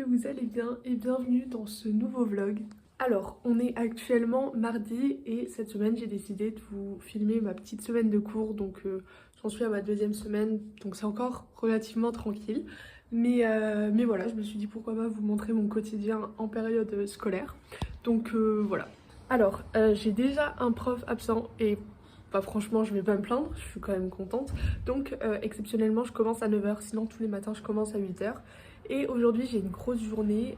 vous allez bien et bienvenue dans ce nouveau vlog. Alors, on est actuellement mardi et cette semaine j'ai décidé de vous filmer ma petite semaine de cours, donc j'en suis à ma deuxième semaine, donc c'est encore relativement tranquille. Mais voilà, je me suis dit pourquoi pas vous montrer mon quotidien en période scolaire. Donc voilà. Alors, j'ai déjà un prof absent et bah, franchement je vais pas me plaindre, je suis quand même contente. Donc exceptionnellement je commence à 9 h, sinon tous les matins je commence à 8 h. Et aujourd'hui j'ai une grosse journée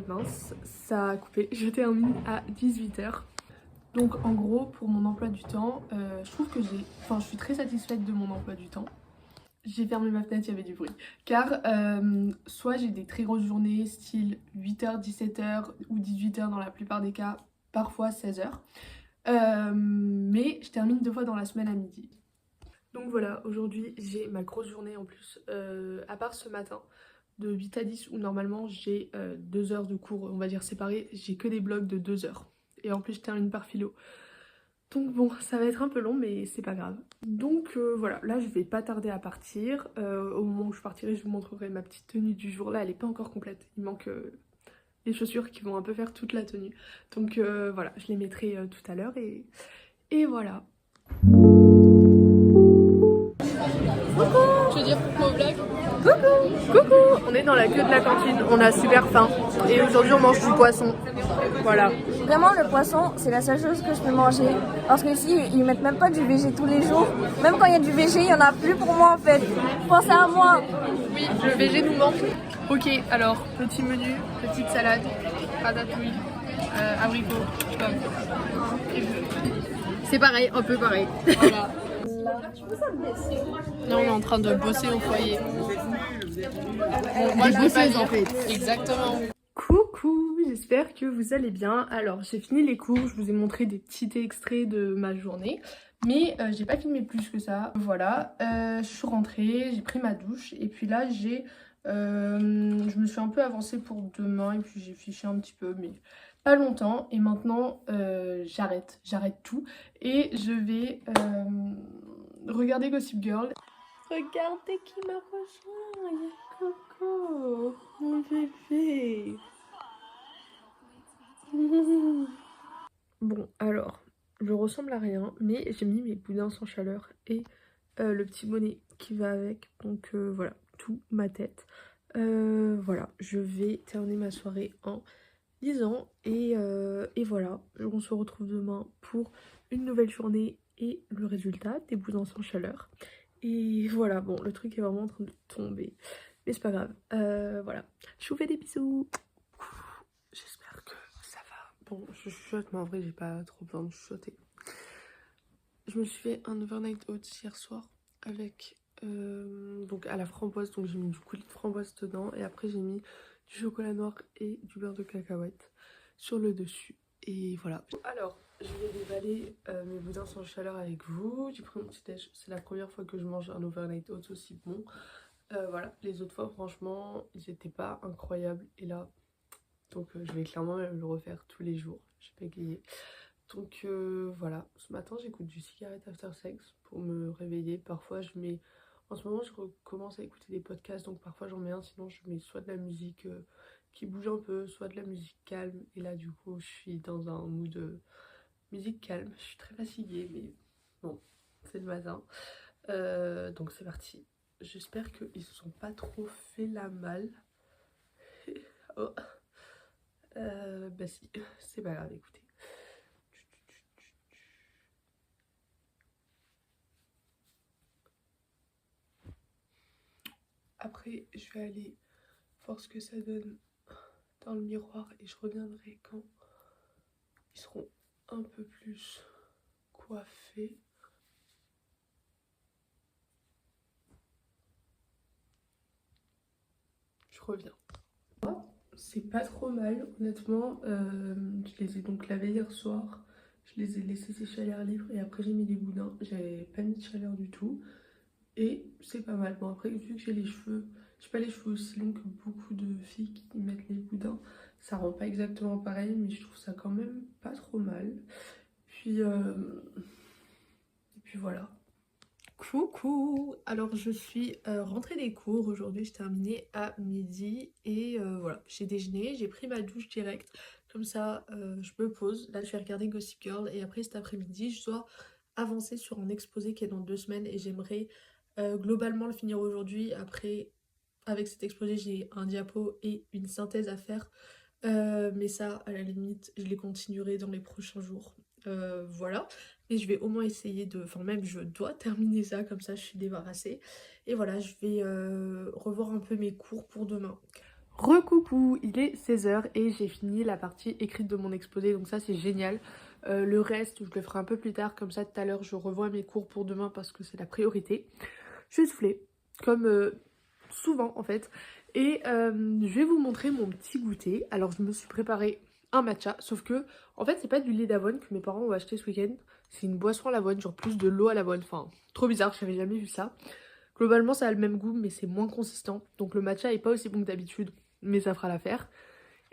mince, ça a coupé, je termine à 18 h. Donc en gros pour mon emploi du temps, je trouve que je suis très satisfaite de mon emploi du temps. J'ai fermé ma fenêtre, il y avait du bruit. Car soit j'ai des très grosses journées, style 8 h, 17 h ou 18 h dans la plupart des cas, parfois 16 h. Mais je termine 2 fois dans la semaine à midi. Donc voilà, aujourd'hui j'ai ma grosse journée en plus, à part ce matin de 8 à 10 où normalement j'ai 2 heures de cours, on va dire séparés, j'ai que des blocs de 2 heures. Et en plus je termine par philo. Donc bon, ça va être un peu long mais c'est pas grave. Donc voilà, là je vais pas tarder à partir. Au moment où je partirai je vous montrerai ma petite tenue du jour. Là elle est pas encore complète, il manque les chaussures qui vont un peu faire toute la tenue. Donc voilà, je les mettrai tout à l'heure et voilà. Je veux dire coucou au vlog. Coucou, on est dans la queue de la cantine, on a super faim et aujourd'hui on mange du poisson. Voilà. Vraiment, le poisson, c'est la seule chose que je peux manger. Parce que ici, ils mettent même pas du végé tous les jours. Même quand il y a du végé, il y en a plus pour moi en fait. Pensez à moi. Oui, le végé nous manque. Ok, alors petit menu, petite salade, ratatouille, abricots, pommes. C'est pareil, un peu pareil. Voilà. Là, on est en train de bosser au foyer. Moi, je vais pas bosseuse, en dire. fait. Exactement. Coucou, j'espère que vous allez bien. Alors j'ai fini les cours, je vous ai montré des petits extraits de ma journée. Mais j'ai pas filmé plus que ça. Voilà, je suis rentrée, j'ai pris ma douche. Et puis là je me suis un peu avancée pour demain. Et puis j'ai fiché un petit peu, mais pas longtemps. Et maintenant j'arrête tout. Et je vais regarder Gossip Girl. Regardez qui m'a rejoint, il y a Coco, mon bébé. Bon, alors, je ressemble à rien, mais j'ai mis mes boudins sans chaleur et le petit bonnet qui va avec. Donc voilà, tout ma tête. Voilà, je vais terminer ma soirée en lisant et voilà, on se retrouve demain pour une nouvelle journée et le résultat des boudins sans chaleur. Et voilà, bon, le truc est vraiment en train de tomber, mais c'est pas grave. Voilà, je vous fais des bisous. J'espère que ça va. Bon, je chuchote, mais en vrai, j'ai pas trop besoin de chuchoter. Je me suis fait un overnight oats hier soir avec donc à la framboise, donc j'ai mis du coulis de framboise dedans et après j'ai mis du chocolat noir et du beurre de cacahuète sur le dessus. Et voilà. Alors, je vais dévaler mes boudins sans chaleur avec vous. J'ai pris mon petit déj. C'est la première fois que je mange un overnight oats aussi bon. Voilà, les autres fois, franchement, ils étaient pas incroyables. Et là, donc je vais clairement même le refaire tous les jours. Je vais pas égayer. Donc voilà, ce matin j'écoute du Cigarette After Sex pour me réveiller. Parfois je mets, en ce moment je recommence à écouter des podcasts, donc parfois j'en mets un, sinon je mets soit de la musique qui bouge un peu, soit de la musique calme. Et là du coup je suis dans un mood de musique calme. Je suis très fatiguée mais bon, c'est le matin. Donc c'est parti. J'espère qu'ils se sont pas trop fait la malle. Oh. Bah si, c'est pas grave, écoutez. Après, je vais aller voir ce que ça donne dans le miroir et je reviendrai quand ils seront un peu plus coiffés. Je reviens. C'est pas trop mal, honnêtement. Je les ai donc lavés hier soir. Je les ai laissés sécher à l'air libre et après j'ai mis des boudins. J'avais pas mis de chaleur du tout. Et c'est pas mal. Bon, après, vu que j'ai pas les cheveux aussi longs que beaucoup de filles qui mettent les boudins, ça rend pas exactement pareil, mais je trouve ça quand même pas trop mal. Puis, et puis voilà. Coucou! Alors je suis rentrée des cours, aujourd'hui je terminais à midi et voilà, j'ai déjeuné, j'ai pris ma douche directe, comme ça je me pose, là je vais regarder Gossip Girl et après cet après-midi je dois avancer sur un exposé qui est dans 2 semaines et j'aimerais globalement le finir aujourd'hui. Après avec cet exposé j'ai un diapo et une synthèse à faire. Mais ça, à la limite, je les continuerai dans les prochains jours. Voilà. Mais je vais au moins essayer de... Enfin, même, je dois terminer ça, comme ça, je suis débarrassée. Et voilà, je vais revoir un peu mes cours pour demain. Recoucou, il est 16 h et j'ai fini la partie écrite de mon exposé, donc ça, c'est génial. Le reste, je le ferai un peu plus tard, comme ça, tout à l'heure, je revois mes cours pour demain parce que c'est la priorité. Je vais souffler, comme souvent, en fait. Et je vais vous montrer mon petit goûter. Alors je me suis préparé un matcha, sauf que en fait c'est pas du lait d'avoine que mes parents ont acheté ce week-end. C'est une boisson à l'avoine, genre plus de l'eau à l'avoine. Enfin, trop bizarre, j'avais jamais vu ça. Globalement ça a le même goût mais c'est moins consistant. Donc le matcha est pas aussi bon que d'habitude, mais ça fera l'affaire.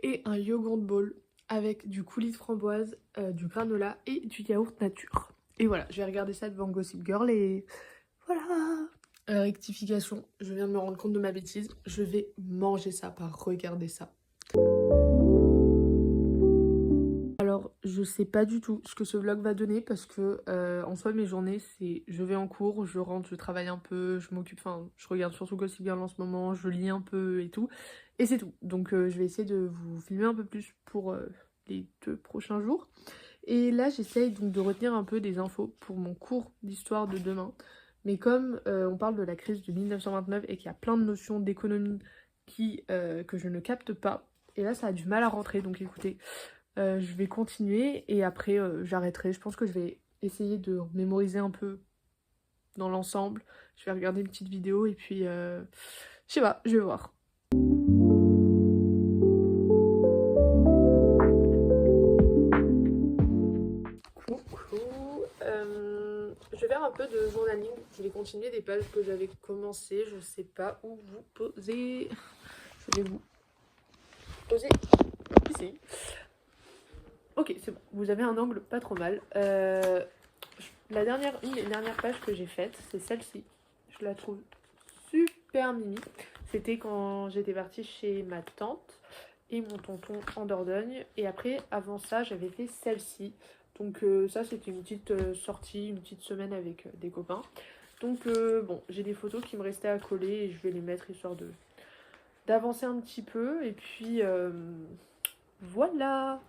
Et un yogurt bowl avec du coulis de framboise, du granola et du yaourt nature. Et voilà, je vais regarder ça devant Gossip Girl et voilà. Rectification, je viens de me rendre compte de ma bêtise. Je vais manger ça, pas regarder ça. Alors, je sais pas du tout ce que ce vlog va donner parce que en soi, mes journées, c'est je vais en cours, je rentre, je travaille un peu, je m'occupe, enfin, je regarde surtout Gossip Girl en ce moment, je lis un peu et tout. Et c'est tout. Donc, je vais essayer de vous filmer un peu plus pour les 2 prochains jours. Et là, j'essaye donc de retenir un peu des infos pour mon cours d'histoire de demain. Mais comme on parle de la crise de 1929 et qu'il y a plein de notions d'économie que je ne capte pas, et là ça a du mal à rentrer, donc écoutez, je vais continuer et après j'arrêterai. Je pense que je vais essayer de mémoriser un peu dans l'ensemble. Je vais regarder une petite vidéo et puis je sais pas, je vais voir. Je vais faire un peu de journaling, je vais continuer des pages que j'avais commencé, je sais pas où vous poser. Je vais vous poser ici. Ok, c'est bon, vous avez un angle pas trop mal. Une des dernières pages que j'ai faites, c'est celle-ci. Je la trouve super mimi. C'était quand j'étais partie chez ma tante et mon tonton en Dordogne. Et après, avant ça, j'avais fait celle-ci. Donc ça, c'était une petite sortie, une petite semaine avec des copains. Donc bon, j'ai des photos qui me restaient à coller et je vais les mettre histoire d'avancer un petit peu. Et puis voilà.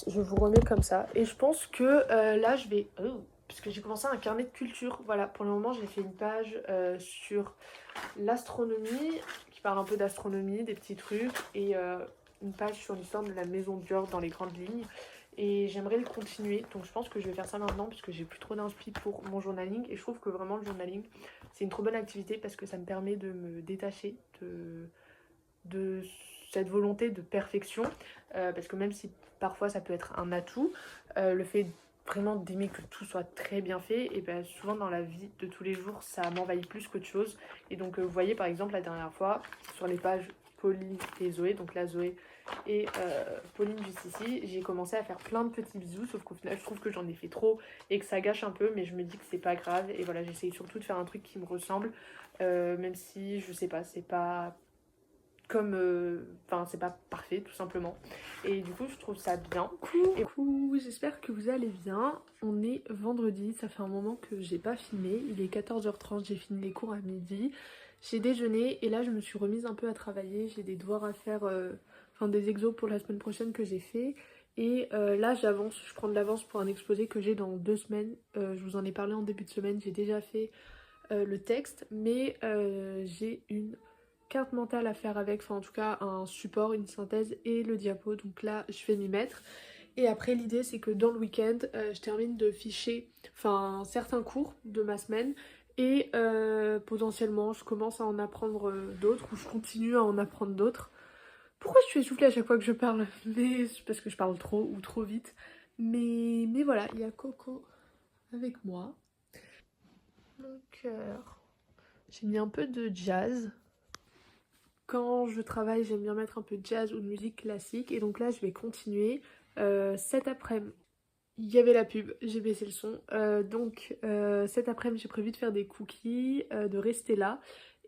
Je vous remets comme ça. Et je pense que là, je vais... parce que j'ai commencé un carnet de culture. Voilà, pour le moment, j'ai fait une page sur l'astronomie, qui parle un peu d'astronomie, des petits trucs, et une page sur l'histoire de la maison Dior dans les grandes lignes. Et j'aimerais le continuer, donc je pense que je vais faire ça maintenant, parce que j'ai plus trop d'inspi pour mon journaling. Et je trouve que vraiment le journaling, c'est une trop bonne activité, parce que ça me permet de me détacher de cette volonté de perfection. Parce que même si parfois ça peut être un atout, le fait vraiment d'aimer que tout soit très bien fait, et ben souvent dans la vie de tous les jours ça m'envahit plus qu'autre chose. Et donc vous voyez par exemple la dernière fois sur les pages Pauline et Zoé, donc là Zoé et Pauline juste ici, j'ai commencé à faire plein de petits bisous, sauf qu'au final je trouve que j'en ai fait trop et que ça gâche un peu, mais je me dis que c'est pas grave. Et voilà, j'essaye surtout de faire un truc qui me ressemble, même si je sais pas, c'est pas comme enfin c'est pas parfait tout simplement, et du coup je trouve ça bien. Coucou, j'espère que vous allez bien. On est vendredi, ça fait un moment que j'ai pas filmé, il est 14h30, j'ai fini les cours à midi, j'ai déjeuné et là je me suis remise un peu à travailler. J'ai des devoirs à faire, enfin des exos pour la semaine prochaine que j'ai fait. Et là j'avance, je prends de l'avance pour un exposé que j'ai dans 2 semaines. Je vous en ai parlé en début de semaine, j'ai déjà fait le texte, mais j'ai une carte mentale à faire avec, enfin en tout cas un support, une synthèse et le diapo, donc là je vais m'y mettre. Et après l'idée c'est que dans le week-end je termine de ficher enfin certains cours de ma semaine et potentiellement je commence à en apprendre d'autres, ou je continue à en apprendre d'autres. Pourquoi je suis essoufflée à chaque fois que je parle? Mais c'est parce que je parle trop ou trop vite. Mais voilà, il y a Coco avec moi. Mon cœur. J'ai mis un peu de jazz. Quand je travaille, j'aime bien mettre un peu de jazz ou de musique classique. Et donc là, je vais continuer cet après-midi. il y avait la pub, j'ai baissé le son. Donc cet après-midi j'ai prévu de faire des cookies, de rester là.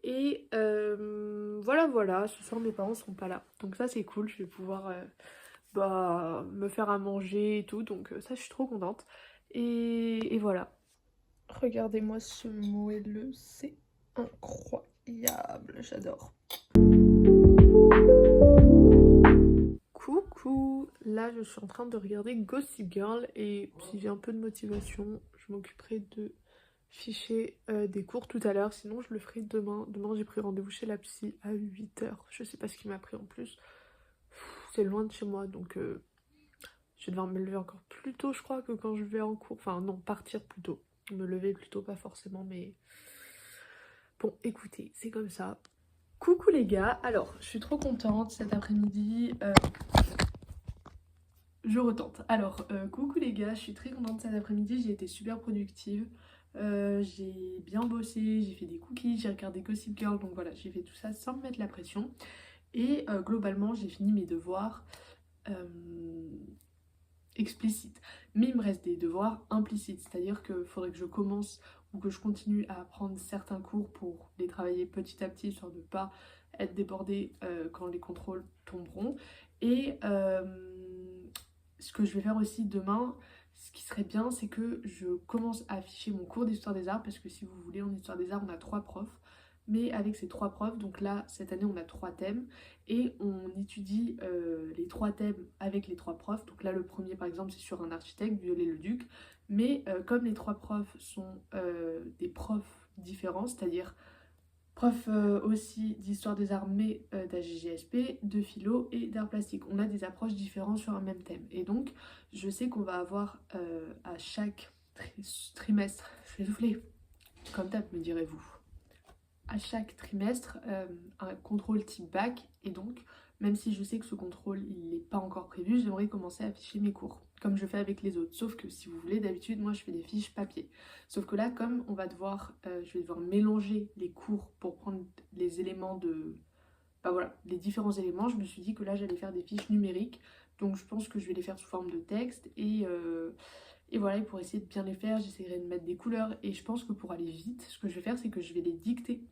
Et voilà, ce soir mes parents sont pas là. Donc ça c'est cool, je vais pouvoir me faire à manger et tout. Donc ça je suis trop contente. Et voilà. Regardez-moi ce moelleux, c'est incroyable, j'adore. Coucou, là je suis en train de regarder Gossip Girl et si j'ai un peu de motivation, je m'occuperai de ficher des cours tout à l'heure, sinon je le ferai demain. Demain j'ai pris rendez-vous chez la psy à 8h, je sais pas ce qu'il m'a pris en plus. C'est loin de chez moi donc je vais devoir me lever encore plus tôt je crois que quand je vais en cours. Enfin non, partir plus tôt, me lever plus tôt pas forcément mais... Bon écoutez, c'est comme ça. Coucou les gars, alors je suis trop contente cet après-midi. Je retente. Alors, coucou les gars, je suis très contente cet après-midi, j'ai été super productive. J'ai bien bossé, j'ai fait des cookies, j'ai regardé Gossip Girl, donc voilà, j'ai fait tout ça sans me mettre la pression. Et globalement, j'ai fini mes devoirs explicites. Mais il me reste des devoirs implicites, c'est-à-dire qu'il faudrait que je commence ou que je continue à apprendre certains cours pour les travailler petit à petit, histoire de ne pas être débordée quand les contrôles tomberont. Et ce que je vais faire aussi demain, ce qui serait bien, c'est que je commence à afficher mon cours d'histoire des arts, parce que si vous voulez, en histoire des arts, on a 3 profs. Mais avec ces 3 profs, donc là, cette année, on a 3 thèmes, et on étudie les 3 thèmes avec les 3 profs. Donc là, le premier, par exemple, c'est sur un architecte, Viollet-le-Duc. Mais comme les 3 profs sont des profs différents, c'est-à-dire prof aussi d'histoire des arts mais d'AGGSP, de philo et d'art plastique. On a des approches différentes sur un même thème. Et donc, je sais qu'on va avoir à chaque trimestre, je suis essoufflée, comme d'hab me direz-vous, à chaque trimestre un contrôle type bac. Et donc, même si je sais que ce contrôle il n'est pas encore prévu, j'aimerais commencer à afficher mes cours comme je fais avec les autres. Sauf que si vous voulez, d'habitude moi je fais des fiches papier. Sauf que là, comme on va devoir, je vais devoir mélanger les cours pour prendre les éléments de... Bah voilà, les différents éléments, je me suis dit que là j'allais faire des fiches numériques. Donc je pense que je vais les faire sous forme de texte et voilà, et pour essayer de bien les faire, j'essaierai de mettre des couleurs. Et je pense que pour aller vite, ce que je vais faire, c'est que je vais les dicter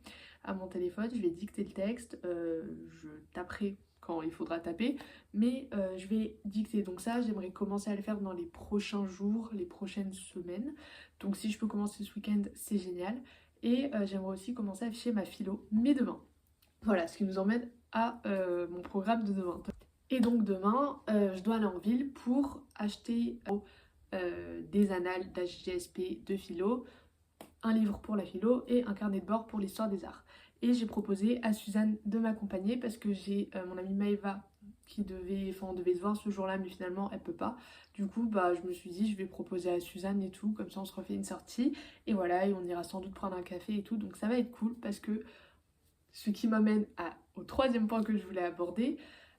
à mon téléphone. Je vais dicter le texte, je taperai quand il faudra taper, mais je vais dicter. Donc ça, j'aimerais commencer à le faire dans les prochains jours, les prochaines semaines. Donc si je peux commencer ce week-end, c'est génial. Et j'aimerais aussi commencer à afficher ma philo, mais demain. Voilà, ce qui nous emmène à mon programme de demain. Et donc demain, je dois aller en ville pour acheter des annales d'HGSP de philo, un livre pour la philo et un carnet de bord pour l'histoire des arts. Et j'ai proposé à Suzanne de m'accompagner parce que j'ai mon amie Maëva qui devait, enfin on devait se voir ce jour-là mais finalement elle peut pas. Du coup bah je me suis dit je vais proposer à Suzanne et tout, comme ça on se refait une sortie et voilà, et on ira sans doute prendre un café et tout, donc ça va être cool parce que ce qui m'amène au troisième point que je voulais aborder,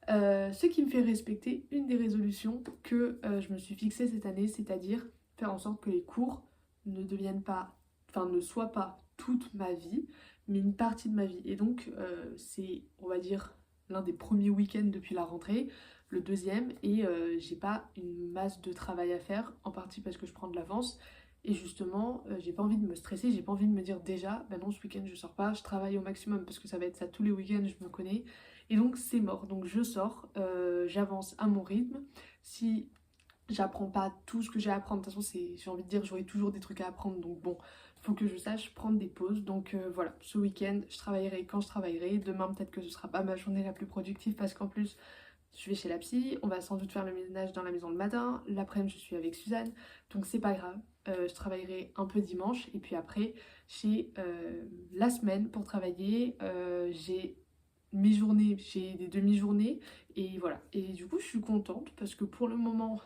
ce qui me fait respecter une des résolutions que je me suis fixée cette année, c'est-à-dire faire en sorte que les cours ne deviennent pas, enfin ne soient pas toute ma vie, mais une partie de ma vie. Et donc c'est, on va dire, l'un des premiers week-ends depuis la rentrée, le deuxième, et j'ai pas une masse de travail à faire, en partie parce que je prends de l'avance. Et justement, j'ai pas envie de me stresser, j'ai pas envie de me dire déjà, bah non, ce week-end je sors pas, je travaille au maximum parce que ça va être ça tous les week-ends, je me connais. Et donc c'est mort, donc je sors, j'avance à mon rythme. Si j'apprends pas tout ce que j'ai à apprendre, de toute façon j'ai envie de dire j'aurai toujours des trucs à apprendre, donc bon, faut que je sache prendre des pauses. Donc voilà, ce week-end je travaillerai quand je travaillerai. Demain peut-être que ce sera pas ma journée la plus productive parce qu'en plus je vais chez la psy, on va sans doute faire le ménage dans la maison le matin, l'après-midi je suis avec Suzanne, donc c'est pas grave. Je travaillerai un peu dimanche et puis après j'ai la semaine pour travailler, j'ai mes journées, j'ai des demi-journées et voilà. Et du coup je suis contente parce que pour le moment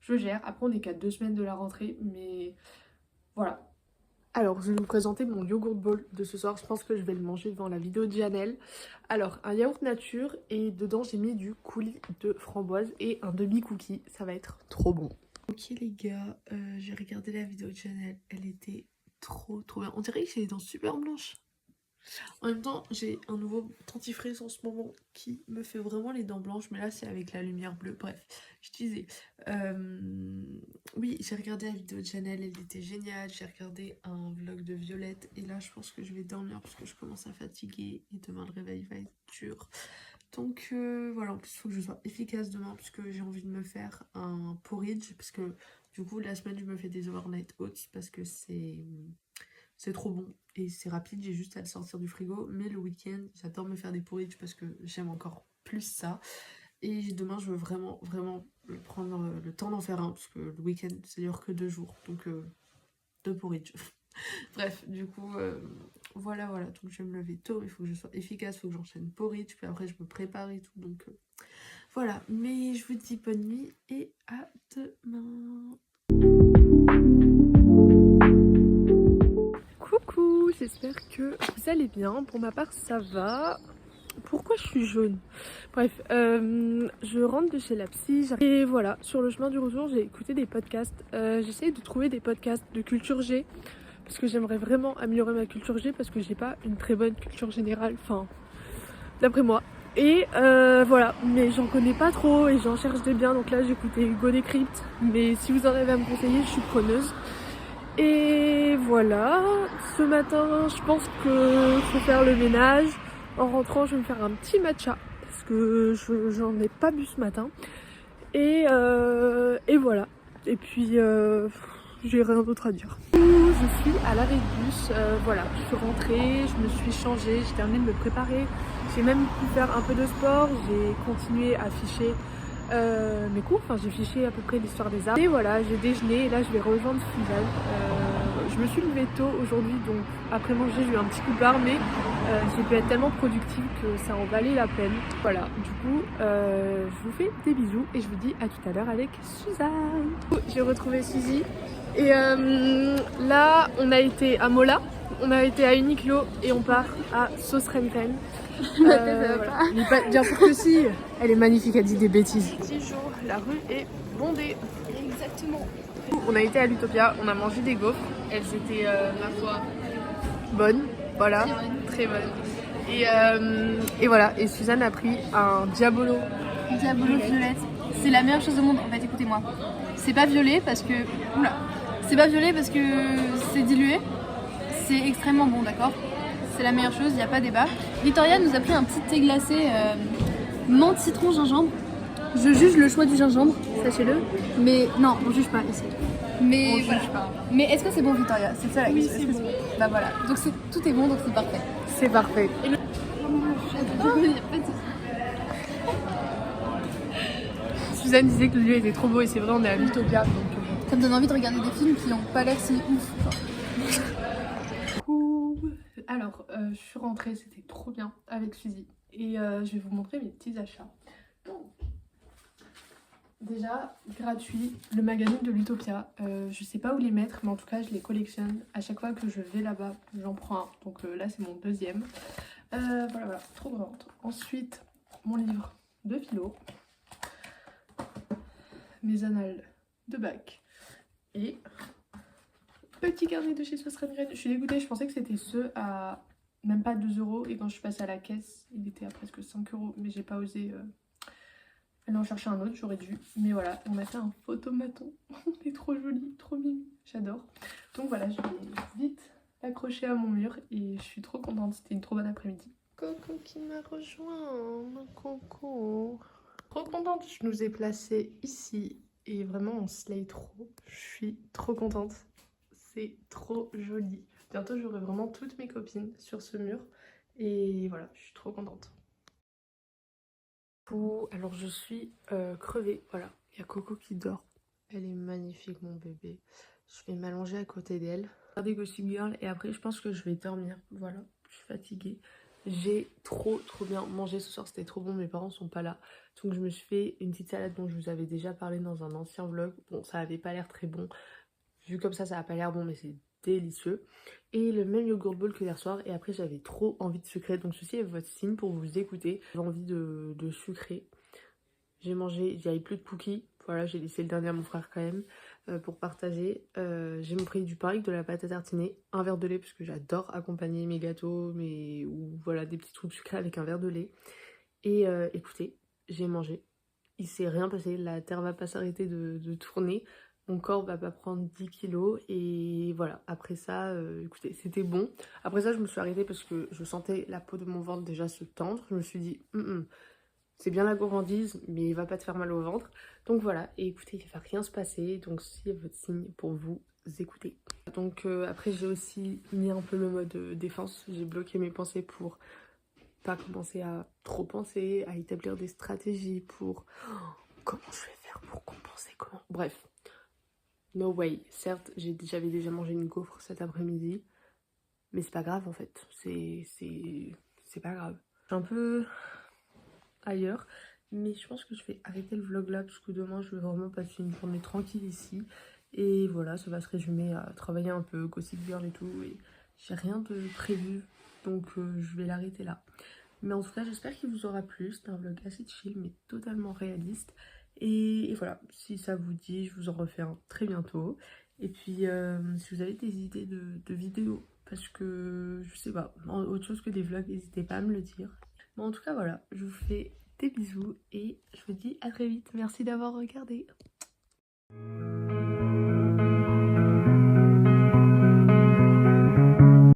je gère. Après on est qu'à 2 semaines de la rentrée mais voilà. Alors, je vais vous présenter mon yogurt bowl de ce soir. Je pense que je vais le manger devant la vidéo de Janelle. Alors, un yaourt nature et dedans j'ai mis du coulis de framboise et un demi-cookie. Ça va être trop bon. Ok les gars, j'ai regardé la vidéo de Janelle. Elle était trop bien. On dirait que j'ai les dents super blanches. En même temps, j'ai un nouveau dentifrice en ce moment qui me fait vraiment les dents blanches, mais là c'est avec la lumière bleue. Bref, je disais, oui, j'ai regardé la vidéo de Chanel, elle était géniale. J'ai regardé un vlog de Violette et là je pense que je vais dormir parce que je commence à fatiguer et demain le réveil va être dur. Donc voilà, en plus il faut que je sois efficace demain parce que j'ai envie de me faire un porridge parce que du coup la semaine je me fais des overnight oats parce que c'est trop bon et c'est rapide, j'ai juste à le sortir du frigo. Mais le week-end, j'adore me faire des porridge parce que j'aime encore plus ça. Et demain, je veux vraiment, vraiment prendre le temps d'en faire un parce que le week-end, ça dure que 2 jours. Donc, 2 porridge. Bref, du coup, voilà, voilà. Donc, je vais me lever tôt, il faut que je sois efficace, il faut que j'enchaîne porridge. Puis après, je me prépare et tout. Donc, voilà. Mais je vous dis bonne nuit et à demain. Coucou, j'espère que vous allez bien. Pour ma part, ça va. Pourquoi je suis jaune? Bref, je rentre de chez la psy. Et voilà, sur le chemin du retour, j'ai écouté des podcasts. J'essaie de trouver des podcasts de culture G. Parce que j'aimerais vraiment améliorer ma culture G. Parce que j'ai pas une très bonne culture générale. Enfin, d'après moi. Et voilà, mais j'en connais pas trop et j'en cherche des biens. Donc là, j'ai écouté Hugo Décrypte. Mais si vous en avez à me conseiller, je suis preneuse. Et voilà, ce matin, je pense qu'il faut faire le ménage. En rentrant, je vais me faire un petit matcha parce que j'en ai pas bu ce matin. Et voilà. Et puis, j'ai rien d'autre à dire. Je suis à l'arrêt de bus. Voilà, je suis rentrée, je me suis changée, j'ai terminé de me préparer. J'ai même pu faire un peu de sport. J'ai continué à ficher mes cours, enfin j'ai fiché à peu près l'histoire des arts. Et voilà, j'ai déjeuné et là je vais rejoindre Suzanne. Je me suis levée tôt aujourd'hui, donc après manger j'ai eu un petit coup de barre, mais j'ai pu être tellement productive que ça en valait la peine. Voilà, du coup je vous fais des bisous et je vous dis à tout à l'heure avec Suzanne. J'ai retrouvé Suzy et là on a été à Mola, on a été à Uniqlo et on part à Sauce Renren. Voilà. Bien sûr que si, elle est magnifique, elle dit des bêtises. 10 jours, la rue est bondée. Exactement. On a été à l'Utopia, on a mangé des gaufres. Elles étaient, ma foi, bonnes. Voilà, très bonnes. Et voilà, et Suzanne a pris un Diabolo. Diabolo violette. C'est la meilleure chose au monde. En fait, écoutez-moi. C'est pas violet parce que. Oula. C'est pas violet parce que c'est dilué. C'est extrêmement bon, d'accord? C'est la meilleure chose, il n'y a pas débat. Victoria nous a pris un petit thé glacé menthe, citron, gingembre. Je juge le choix du gingembre, sachez-le. Mais non, on juge pas ici. Mais on juge pas. Mais est-ce que c'est bon, Victoria? C'est ça la question. Oui, c'est bon. Bah voilà. Donc tout est bon, donc c'est parfait. C'est parfait. Il y a pas de... Suzanne disait que le lieu était trop beau et c'est vrai, on est à l'Utopia. Donc, ça me donne envie de regarder des films qui n'ont pas l'air si ouf. Alors, je suis rentrée, c'était trop bien avec Suzy. Et je vais vous montrer mes petits achats. Donc, déjà, gratuit, le magasin de l'Utopia. Je sais pas où les mettre, mais en tout cas, je les collectionne. À chaque fois que je vais là-bas, j'en prends un. Donc là, c'est mon deuxième. Voilà, trop contente. Ensuite, mon livre de philo. Mes annales de bac. Et... petit carnet de chez Sauce Renren. Je suis dégoûtée, je pensais que c'était ceux à même pas 2 € et quand je suis passée à la caisse, il était à presque 5 €, mais j'ai pas osé aller en chercher un autre, j'aurais dû. Mais voilà, on a fait un photomaton. Il est trop joli, trop mignon, j'adore. Donc voilà, je vais vite l'accrocher à mon mur et je suis trop contente, c'était une trop bonne après-midi. Coco qui m'a rejoint, mon coco. Trop contente, je nous ai placés ici et vraiment on slay trop. Je suis trop contente. C'est trop joli. Bientôt, j'aurai vraiment toutes mes copines sur ce mur. Et voilà, je suis trop contente. Alors, je suis crevée. Voilà, il y a Coco qui dort. Elle est magnifique, mon bébé. Je vais m'allonger à côté d'elle. Regardez Gossip Girl. Et après, je pense que je vais dormir. Voilà, je suis fatiguée. J'ai trop bien mangé ce soir. C'était trop bon. Mes parents sont pas là. Donc, je me suis fait une petite salade dont je vous avais déjà parlé dans un ancien vlog. Bon, ça avait pas l'air très bon. Vu comme ça a pas l'air bon, mais c'est délicieux. Et le même yogourt bowl que hier soir. Et après, j'avais trop envie de sucrer. Donc ceci est votre signe pour vous écouter. J'ai envie de sucrer. J'ai mangé, j'avais plus de cookies. Voilà, j'ai laissé le dernier à mon frère quand même. pour partager. J'ai pris du pain avec de la pâte à tartiner, un verre de lait parce que j'adore accompagner mes gâteaux, ou voilà des petits trucs sucrés avec un verre de lait. Et écoutez, j'ai mangé. Il s'est rien passé, la terre va pas s'arrêter de tourner. Mon corps va pas prendre 10 kilos et voilà, après ça, écoutez, c'était bon. Après ça, je me suis arrêtée parce que je sentais la peau de mon ventre déjà se tendre. Je me suis dit, c'est bien la gourmandise, mais il va pas te faire mal au ventre. Donc voilà, et écoutez, il va rien se passer. Donc si votre signe pour vous écoutez. Donc après, j'ai aussi mis un peu le mode défense. J'ai bloqué mes pensées pour pas commencer à trop penser, à établir des stratégies pour comment je vais faire pour compenser, comment... Bref. No way. Certes, j'avais déjà mangé une gaufre cet après-midi, mais c'est pas grave en fait. C'est pas grave. Je suis un peu ailleurs, mais je pense que je vais arrêter le vlog là parce que demain je vais vraiment passer une journée tranquille ici. Et voilà, ça va se résumer à travailler un peu, gossip girl et tout. Et j'ai rien de prévu, donc je vais l'arrêter là. Mais en tout cas, j'espère qu'il vous aura plu. C'était un vlog assez chill, mais totalement réaliste. Et voilà, si ça vous dit, je vous en refais un très bientôt. Et puis, si vous avez des idées de vidéos, parce que je sais pas, autre chose que des vlogs, n'hésitez pas à me le dire. Mais en tout cas, voilà, je vous fais des bisous et je vous dis à très vite. Merci d'avoir regardé.